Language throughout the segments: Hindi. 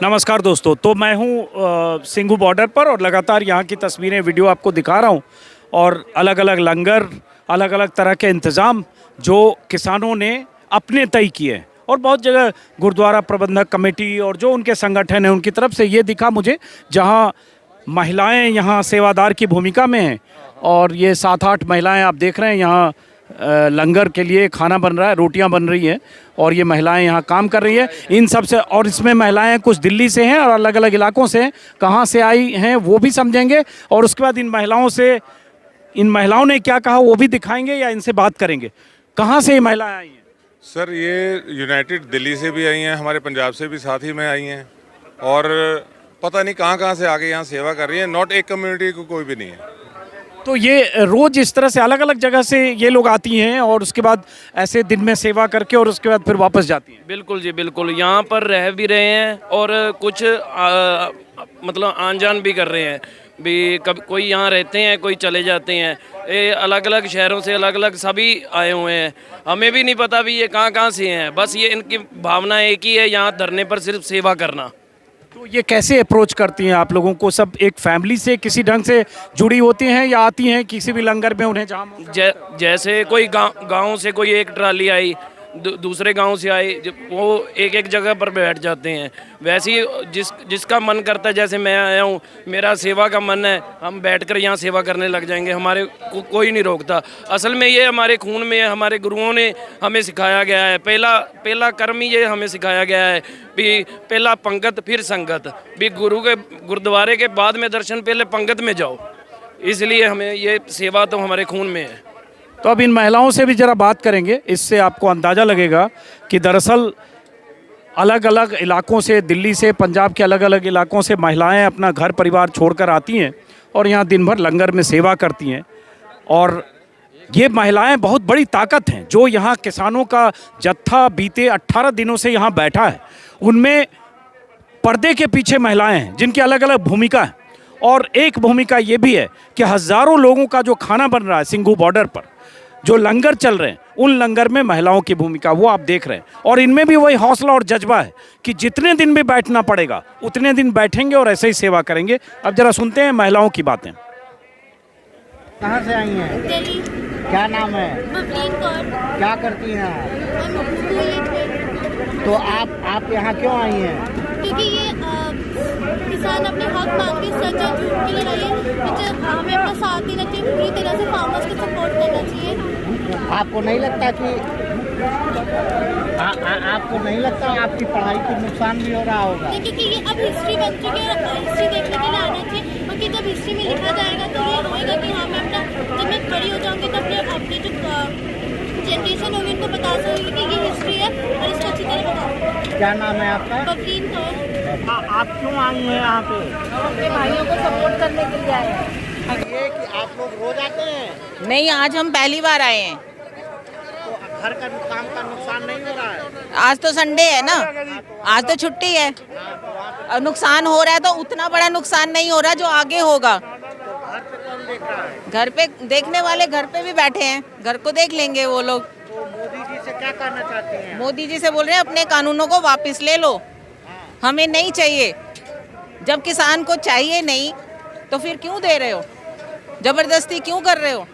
नमस्कार दोस्तों। तो मैं हूँ सिंघू बॉर्डर पर और लगातार यहाँ की तस्वीरें वीडियो आपको दिखा रहा हूँ और अलग अलग लंगर, अलग अलग तरह के इंतज़ाम जो किसानों ने अपने तय किए हैं। और बहुत जगह गुरुद्वारा प्रबंधक कमेटी और जो उनके संगठन हैं उनकी तरफ से ये दिखा मुझे, जहाँ महिलाएं यहाँ सेवादार की भूमिका में हैं। और ये 7-8 महिलाएं आप देख रहे हैं यहाँ लंगर के लिए खाना बन रहा है, रोटियां बन रही हैं और ये महिलाएं यहाँ काम कर रही है। इन सब से, और इसमें महिलाएं कुछ दिल्ली से हैं और अलग अलग इलाकों से हैं, कहाँ से आई हैं वो भी समझेंगे और उसके बाद इन महिलाओं ने क्या कहा वो भी दिखाएंगे या इनसे बात करेंगे। कहाँ से ये महिलाएं आई हैं? सर, ये यूनाइटेड दिल्ली से भी आई हैं, हमारे पंजाब से भी साथ ही में आई हैं और पता नहीं कहाँ से आके यहाँ सेवा कर रही हैं। नॉट एक कम्युनिटी को कोई भी नहीं है। तो ये रोज़ इस तरह से अलग अलग जगह से ये लोग आती हैं और उसके बाद ऐसे दिन में सेवा करके और उसके बाद फिर वापस जाती हैं? बिल्कुल जी, बिल्कुल। यहाँ पर रह भी रहे हैं और कुछ मतलब आन जान भी कर रहे हैं भी। कभी कोई यहाँ रहते हैं, कोई चले जाते हैं। ये अलग अलग शहरों से अलग अलग सभी आए हुए हैं। हमें भी नहीं पता भी ये कहाँ से हैं। बस ये इनकी भावना एक ही है, यहाँ धरने पर सिर्फ सेवा करना। तो ये कैसे अप्रोच करती हैं आप लोगों को? सब एक फैमिली से किसी ढंग से जुड़ी होती हैं या आती हैं किसी भी लंगर में उन्हें जहाँ जैसे कोई गांव से कोई एक ट्राली आई, दूसरे गांव से आई, वो एक एक जगह पर बैठ जाते हैं। वैसे ही जिसका मन करता है, जैसे मैं आया हूँ, मेरा सेवा का मन है, हम बैठकर यहाँ सेवा करने लग जाएंगे। हमारे कोई नहीं रोकता। असल में ये हमारे खून में है। हमारे गुरुओं ने हमें सिखाया गया है, पहला कर्म ही ये हमें सिखाया गया है भी पहला पंगत फिर संगत। भी गुरु के गुरुद्वारे के बाद में दर्शन, पहले पंगत में जाओ। इसलिए हमें ये सेवा तो हमारे खून में है। तो अब इन महिलाओं से भी ज़रा बात करेंगे, इससे आपको अंदाज़ा लगेगा कि दरअसल अलग अलग इलाकों से, दिल्ली से, पंजाब के अलग अलग इलाकों से महिलाएं अपना घर परिवार छोड़कर आती हैं और यहाँ दिन भर लंगर में सेवा करती हैं। और ये महिलाएं बहुत बड़ी ताकत हैं। जो यहाँ किसानों का जत्था बीते 18 दिनों से यहाँ बैठा है, उनमें पर्दे के पीछे महिलाएं हैं जिनकी अलग अलग भूमिका है। और एक भूमिका ये भी है कि हज़ारों लोगों का जो खाना बन रहा है सिंघू बॉर्डर पर, जो लंगर चल रहे हैं, उन लंगर में महिलाओं की भूमिका वो आप देख रहे हैं। और इनमें भी वही हौसला और जज्बा है कि जितने दिन भी बैठना पड़ेगा उतने दिन बैठेंगे और ऐसे ही सेवा करेंगे। अब जरा सुनते हैं महिलाओं की बातें। कहाँ से आई हैं? दिल्ली। क्या नाम है? बबलीन कौर। क्या करती हैं? हम स्कूल थे। तो आप यहाँ क्यों आई हैं? क्योंकि ये किसान अपने हक मांग के सच और झूठ की लड़ाई है। हमें अपना साथ देना चाहिए, पूरी तरह से फार्मर्स को सपोर्ट करना चाहिए। आपको नहीं लगता कि आपको नहीं लगता आपकी पढ़ाई को नुकसान भी हो रहा होगा? नहीं, क्योंकि ये अब हिस्ट्री बन चुकी है। हिस्ट्री देखने के लिए आना चाहिए, क्योंकि जब हिस्ट्री में लिखा जाएगा तो ये होएगा कि हाँ, मैं अपना, जब मैं बड़ी हो जाऊँगी तो अपने जो जनरेशन होगी उनको बता सकूँगी कि ये हिस्ट्री है और इसको अच्छी तरह बताऊँगी। क्या नाम है आपका? बबलीन कौर। आप क्यों आई हैं यहाँ पे? अपने भाइयों को सपोर्ट करने के लिए आए हैं। ये कि आप लोग रोज आते हैं? नहीं, आज हम पहली बार आए हैं। तो घर का काम का नुकसान नहीं हो रहा है? आज तो संडे है ना, आज तो छुट्टी है। और नुकसान हो रहा है तो उतना बड़ा नुकसान नहीं हो रहा जो आगे होगा। तो घर पे कौन देख रहा है? घर पे देखने वाले घर पे भी बैठे हैं, घर को देख लेंगे वो लोग। तो मोदी जी से क्या कहना चाहती हैं? मोदी जी से बोल रहे हैं अपने कानूनों को वापस ले लो, हमें नहीं चाहिए। जब किसान को चाहिए नहीं तो फिर क्यों दे रहे हो, जबरदस्ती क्यों कर रहे हो?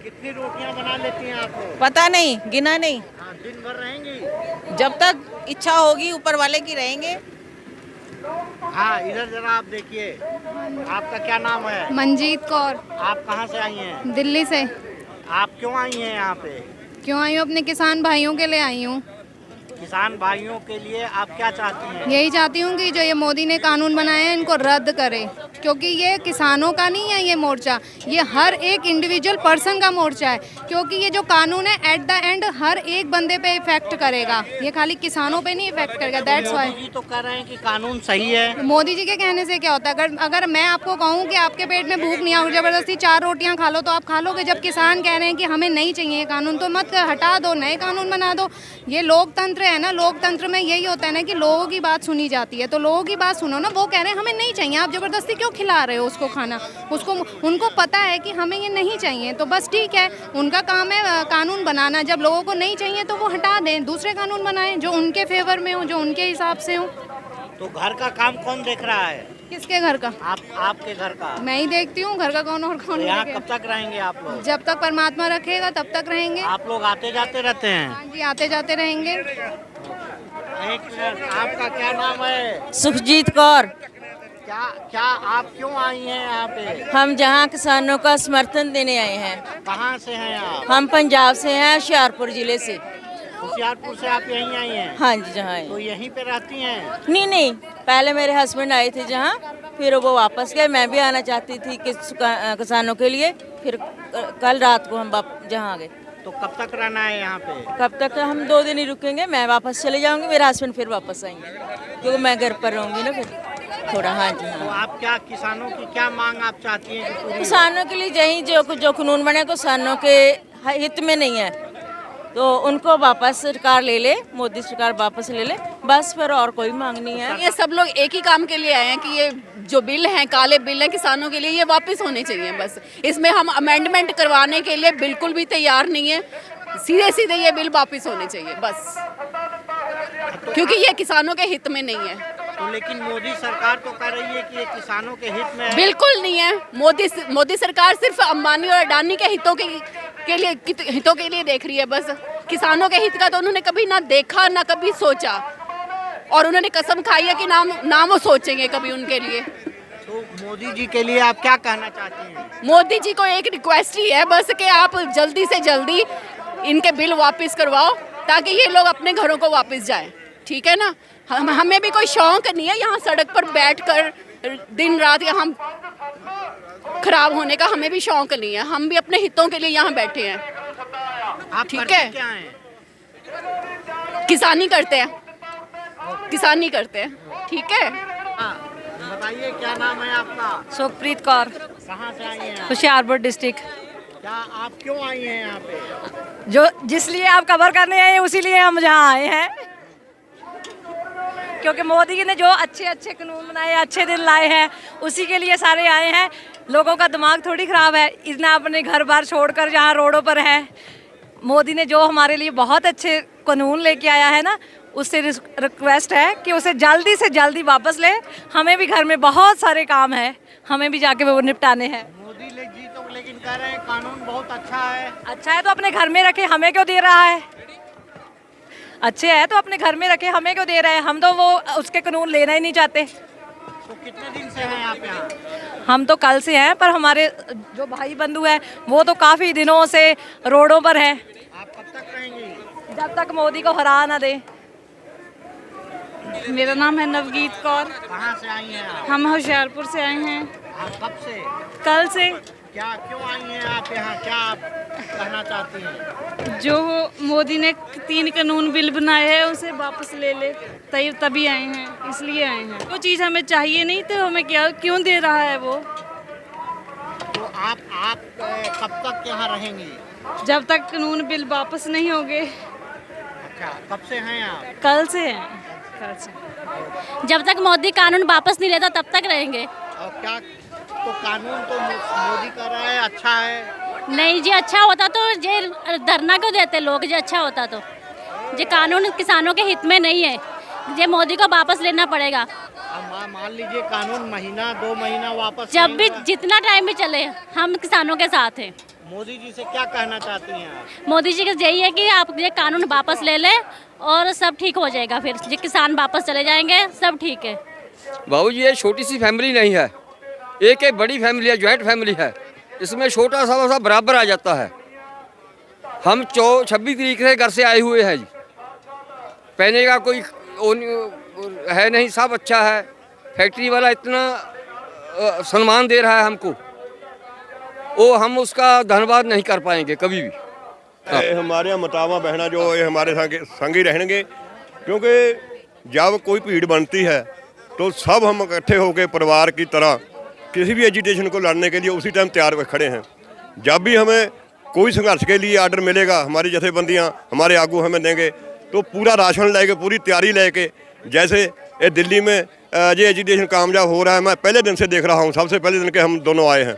कितनी रोटियां बना लेती हैं आप लोग? पता नहीं, गिना नहीं। हाँ, दिन भर रहेंगी? जब तक इच्छा होगी ऊपर वाले की रहेंगे। हाँ, इधर जरा आप देखिए। आपका क्या नाम है? मंजीत कौर। आप कहाँ से आई हैं? दिल्ली से। आप क्यों आई हैं यहाँ पे? क्यों आई हूँ? अपने किसान भाइयों के लिए आई हूँ। किसान भाइयों के लिए आप क्या चाहती हैं? यही चाहती हूँ कि जो ये मोदी ने कानून बनाए हैं इनको रद्द करे, क्योंकि ये किसानों का नहीं है ये मोर्चा, ये हर एक इंडिविजुअल पर्सन का मोर्चा है। क्योंकि ये जो कानून है एट द एंड हर एक बंदे पे इफेक्ट करेगा, ये खाली किसानों पे नहीं इफेक्ट करेगा। दैट्स व्हाई मोदी जी तो कह रहे हैं कि कानून सही है। मोदी जी के कहने से क्या होता है? अगर मैं आपको कहूँ कि आपके पेट में भूख नहीं है और जबरदस्ती 4 रोटियाँ खा लो तो आप खा लोगे। जब किसान कह रहे हैं कि हमें नहीं चाहिए कानून, तो मत हटा दो, नए कानून बना दो। ये लोकतंत्र है ना, लोकतंत्र में यही होता है ना कि लोगों की बात सुनी जाती है। तो लोगों की बात सुनो ना, वो कह रहे हैं हमें नहीं चाहिए, आप जबरदस्ती क्यों खिला रहे हो उसको खाना? उसको, उनको पता है कि हमें ये नहीं चाहिए, तो बस ठीक है, उनका काम है कानून बनाना। जब लोगों को नहीं चाहिए तो वो हटा दें, दूसरे कानून बनाएं जो उनके फेवर में हो, जो उनके हिसाब से हो। तो घर का काम कौन देख रहा है? किसके घर का? आपके घर का। मैं ही देखती हूँ, घर का कौन और तो कौन यहाँ देखेगा? कब तक रहेंगे आप लोग? जब तक परमात्मा रखेगा तब तक रहेंगे। आप लोग आते जाते रहते हैं? हाँ जी, आते जाते रहेंगे। एक मिनट, आपका क्या नाम है? सुखजीत कौर। क्या आप क्यों आई हैं यहाँ पे? हम जहाँ किसानों का समर्थन देने आए हैं। कहाँ से हैं आप? हम पंजाब से हैं, होशियारपुर जिले से। होशियारपुर से आप यहीं आई हैं? हाँ जी, जहाँ है। तो यहीं पे रहती हैं? नहीं नहीं, पहले मेरे हस्बैंड आए थे जहाँ, फिर वो वापस गए। मैं भी आना चाहती थी किसानों के लिए, फिर कल रात को हम जहाँ आ गए। तो कब तक रहना है यहाँ पे? कब तक? हम 2 दिन ही रुकेंगे, मैं वापस चले जाऊंगी, मेरे हस्बैंड फिर वापस आएंगे, क्योंकि मैं घर पर रहूंगी ना फिर थोड़ा। हाँ जी, तो हाँ। आप क्या किसानों की क्या मांग आप चाहती हैं कि पूरी हो? किसानों के लिए यही जो कानून बने किसानों के हित में नहीं है, तो उनको वापस सरकार ले ले, मोदी सरकार वापस ले ले, बस फिर और कोई मांग नहीं है। ये सब लोग एक ही काम के लिए आए हैं कि ये जो बिल हैं, काले बिल हैं किसानों के लिए, ये वापस होने चाहिए। बस इसमें हम अमेंडमेंट करवाने के लिए बिल्कुल भी तैयार नहीं है। सीधे सीधे ये बिल वापस होने चाहिए बस, क्योंकि ये किसानों के हित में नहीं है। तो लेकिन मोदी सरकार तो कह रही है कि ये किसानों के हित में है। बिल्कुल नहीं है। मोदी सरकार सिर्फ अंबानी और अडानी के हितों के लिए देख रही है बस। किसानों के हित का तो उन्होंने कभी ना देखा ना कभी सोचा, और उन्होंने कसम खाई है कि ना वो सोचेंगे कभी उनके लिए। तो मोदी जी के लिए आप क्या कहना चाहती हैं? मोदी जी को एक रिक्वेस्ट ही है बस कि आप जल्दी से जल्दी इनके बिल वापस करवाओ, ताकि ये लोग अपने घरों को वापस जाएं। ठीक है ना? हमें भी कोई शौक नहीं है यहाँ सड़क पर बैठकर दिन रात यहाँ खराब होने का, हमें भी शौक नहीं है। हम भी अपने हितों के लिए यहाँ बैठे हैं। आप ठीक करते है। क्या हैं? किसानी करते हैं, किसानी करते हैं। ठीक है। हाँ, बताइए क्या नाम है आपका? सुखप्रीत कौर, कहाँ से आई हैं आप? होशियारपुर डिस्ट्रिक्ट। क्या आप क्यों आई हैं यहाँ पे? जो जिस लिए आप कवर करने आए हैं उसी लिए हम यहाँ आए हैं, क्योंकि मोदी ने जो अच्छे अच्छे कानून बनाए, अच्छे दिन लाए हैं, उसी के लिए सारे आए हैं। लोगों का दिमाग थोड़ी ख़राब है, इतना अपने घर बार छोड़कर जहाँ रोडों पर है। मोदी ने जो हमारे लिए बहुत अच्छे कानून लेके आया है ना, उससे रिक्वेस्ट है कि उसे जल्दी से जल्दी वापस ले। हमें भी घर में बहुत सारे काम है, हमें भी जाके वो निपटाने हैं। मोदी जी तो लेकिन कह रहे हैं कानून बहुत अच्छा है। अच्छा है तो अपने घर में रखे, हमें क्यों दे रहा है? अच्छे है तो अपने घर में रखे, हमें क्यों दे रहा है? हम तो वो उसके कानून लेना ही नहीं चाहते। तो कितने दिन से हैं आप यहाँ? हम तो कल से हैं, पर हमारे जो भाई बंधु हैं वो तो काफ़ी दिनों से रोडों पर हैं। आप कब तक रहेंगी? जब तक मोदी को हरा ना दे। मेरा नाम है नवगीत कौर। कहाँ से आई हैं आप? हम होशियारपुर से आए हैं। आप कब से? कल से। क्या क्यों आई हैं आप यहाँ? क्या आप कहना चाहती हैं? जो मोदी ने 3 कानून बिल बनाए हैं उसे वापस ले ले, तभी आए हैं, इसलिए आए हैं। वो चीज़ हमें चाहिए नहीं तो हमें क्यों दे रहा है वो? तो आप कब तक यहाँ रहेंगी? जब तक कानून बिल वापस नहीं होंगे। अच्छा, कब से हैं आप? कल से हैं, कल से। जब तक मोदी कानून वापस नहीं लेता तब तक रहेंगे। और क्या तो कानून तो मोदी कर रहा है अच्छा है? नहीं जी, अच्छा होता तो ये धरना क्यों देते लोग? जी अच्छा होता तो ये कानून किसानों के हित में नहीं है, ये मोदी को वापस लेना पड़ेगा। अब मान लीजिए कानून महीना 2 महीना वापस जब भी नहीं जितना टाइम भी चले हम किसानों के साथ हैं। मोदी जी से क्या कहना चाहती हैं आप? मोदी जी का यही है कि आप ये कानून वापस ले लें और सब ठीक हो जाएगा, फिर ये किसान वापस चले जाएंगे, सब ठीक है। बाबूजी ये छोटी सी फैमिली नहीं है, एक बड़ी फैमिली है, जॉइंट फैमिली है। इसमें छोटा सा बराबर आ जाता है। हम 26 तरीक से घर से आए हुए हैं जी। पहने का कोई है नहीं, सब अच्छा है। फैक्ट्री वाला इतना सम्मान दे रहा है हमको, वो हम उसका धन्यवाद नहीं कर पाएंगे कभी भी। हमारे मतावा बहना जो ये हमारे संग ही रहेंगे, क्योंकि जब कोई भीड़ बनती है तो सब हम इकट्ठे होकर परिवार की तरह किसी भी एजिटेशन को लड़ने के लिए उसी टाइम तैयार खड़े हैं। जब भी हमें कोई संघर्ष के लिए आर्डर मिलेगा, हमारी जथेबंदियां हमारे आगू हमें देंगे, तो पूरा राशन लेके, पूरी तैयारी लेके, जैसे ये दिल्ली में ये एजिटेशन कामयाब हो रहा है, मैं पहले दिन से देख रहा हूँ, सबसे पहले दिन के हम दोनों आए हैं।